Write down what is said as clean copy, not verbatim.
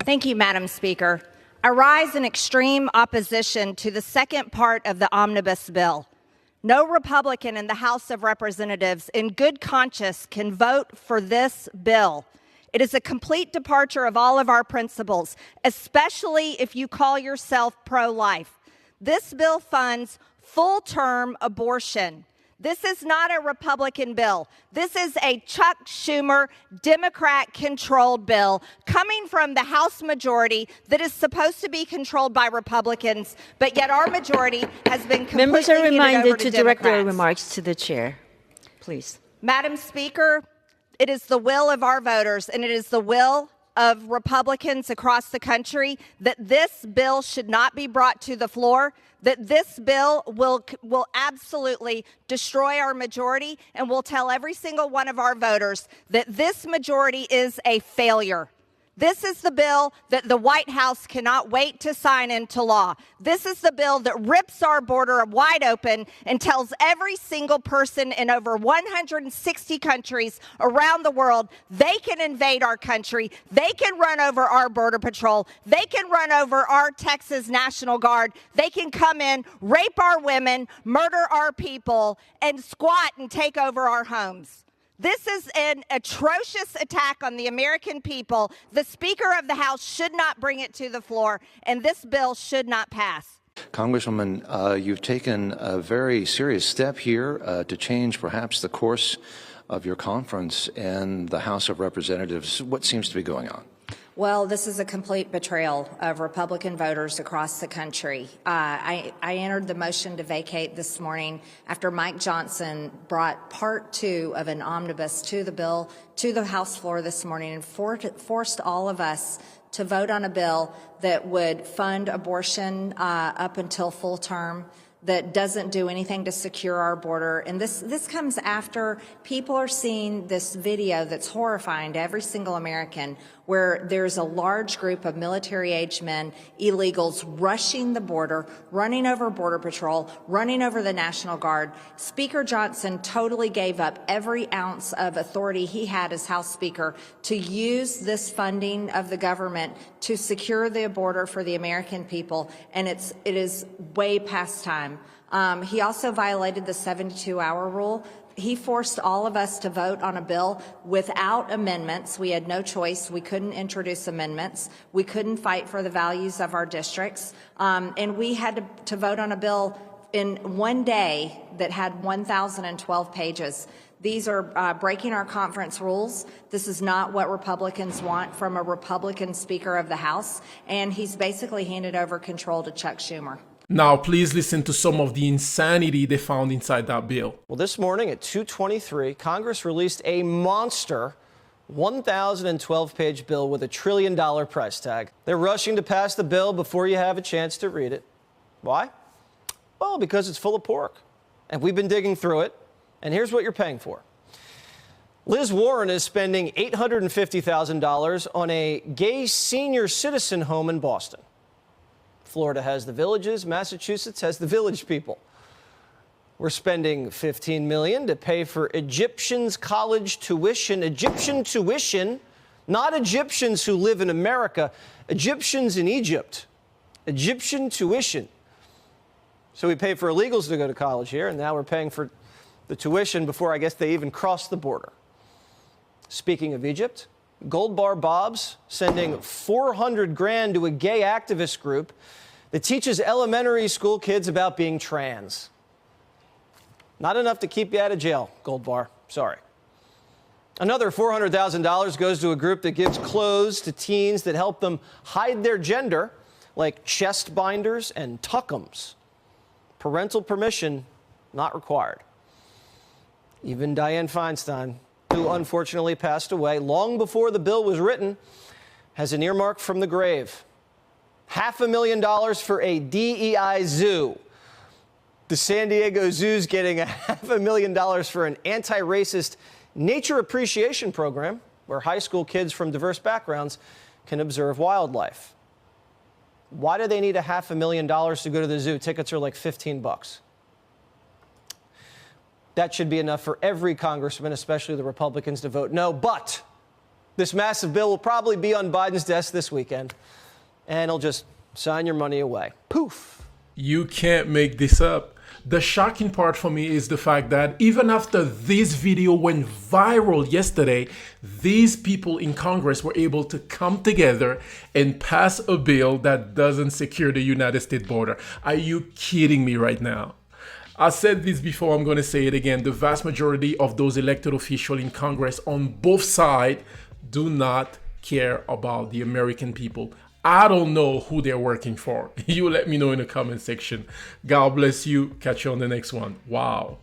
Thank you, Madam Speaker. I rise in extreme opposition to the second part of the omnibus bill. No Republican in the House of Representatives in good conscience can vote for this bill. It is a complete departure of all of our principles, especially if you call yourself pro-life. This bill funds full-term abortion. This is not a Republican bill. This is a Chuck Schumer, Democrat-controlled bill coming from the House majority that is supposed to be controlled by Republicans, but yet our majority has been completely Members are reminded to direct their Democrats. remarks to the chair. Please. Madam Speaker, it is the will of our voters, and it is the will of Republicans across the country that this bill should not be brought to the floor, that this bill will absolutely destroy our majority, and will tell every single one of our voters that this majority is a failure. This is the bill that the White House cannot wait to sign into law. This is the bill that rips our border wide open and tells every single person in over 160 countries around the world they can invade our country, they can run over our Border Patrol, they can run over our Texas National Guard, they can come in, rape our women, murder our people, and squat and take over our homes. This is an atrocious attack on the American people. The Speaker of the House should not bring it to the floor, and this bill should not pass. Congresswoman, you've taken a very serious step here to change perhaps the course of your conference and the House of Representatives. What seems to be going on? Well, this is a complete betrayal of Republican voters across the country. I entered the motion to vacate this morning after Mike Johnson brought part 2 of an omnibus to the bill to the House floor this morning and forced all of us to vote on a bill that would fund abortion up until full term, that doesn't do anything to secure our border. And this comes after people are seeing this video that's horrifying to every single American, where there's a large group of military-age men, illegals, rushing the border, running over Border Patrol, running over the National Guard. Speaker Johnson totally gave up every ounce of authority he had as House Speaker to use this funding of the government to secure the border for the American people, and it is way past time. He also violated the 72-hour rule. He forced all of us to vote on a bill without amendments. We had no choice. We couldn't introduce amendments. We couldn't fight for the values of our districts. And we had to vote on a bill in one day that had 1,012 pages. These are breaking our conference rules. This is not what Republicans want from a Republican Speaker of the House. And he's basically handed over control to Chuck Schumer. Now, please listen to some of the insanity they found inside that bill. Well, this morning at 2:23, Congress released a monster 1,012-page bill with $1 trillion price tag. They're rushing to pass the bill before you have a chance to read it. Why? Well, because it's full of pork. And we've been digging through it, and here's what you're paying for. Liz Warren is spending $850,000 on a gay senior citizen home in Boston. Florida has the villages, Massachusetts has the village people. We're spending $15 million to pay for Egyptians' college tuition. Egyptian tuition, not Egyptians who live in America, Egyptians in Egypt. Egyptian tuition. So we pay for illegals to go to college here, and now we're paying for the tuition before I guess they even cross the border. Speaking of Egypt, Gold Bar Bob's sending 400 grand to a gay activist group that teaches elementary school kids about being trans. Not enough to keep you out of jail, Gold Bar. Sorry. Another $400,000 goes to a group that gives clothes to teens that help them hide their gender, like chest binders and tuckums. Parental permission not required. Even Dianne Feinstein, who unfortunately passed away long before the bill was written, has an earmark from the grave. $500,000 for a DEI zoo. The San Diego Zoo's getting $500,000 for an anti-racist nature appreciation program where high school kids from diverse backgrounds can observe wildlife. Why do they need $500,000 to go to the zoo? Tickets are like $15. That should be enough for every congressman, especially the Republicans, to vote no. But This massive bill will probably be on Biden's desk this weekend, and he'll just sign your money away. Poof. You can't make this up. The shocking part for me is the fact that even after this video went viral yesterday, these people in Congress were able to come together and pass a bill that doesn't secure the United States border. Are you kidding me right now? I said this before, I'm going to say it again. The vast majority of those elected officials in Congress on both sides do not care about the American people. I don't know who they're working for. You let me know in the comment section. God bless you. Catch you on the next one. Wow.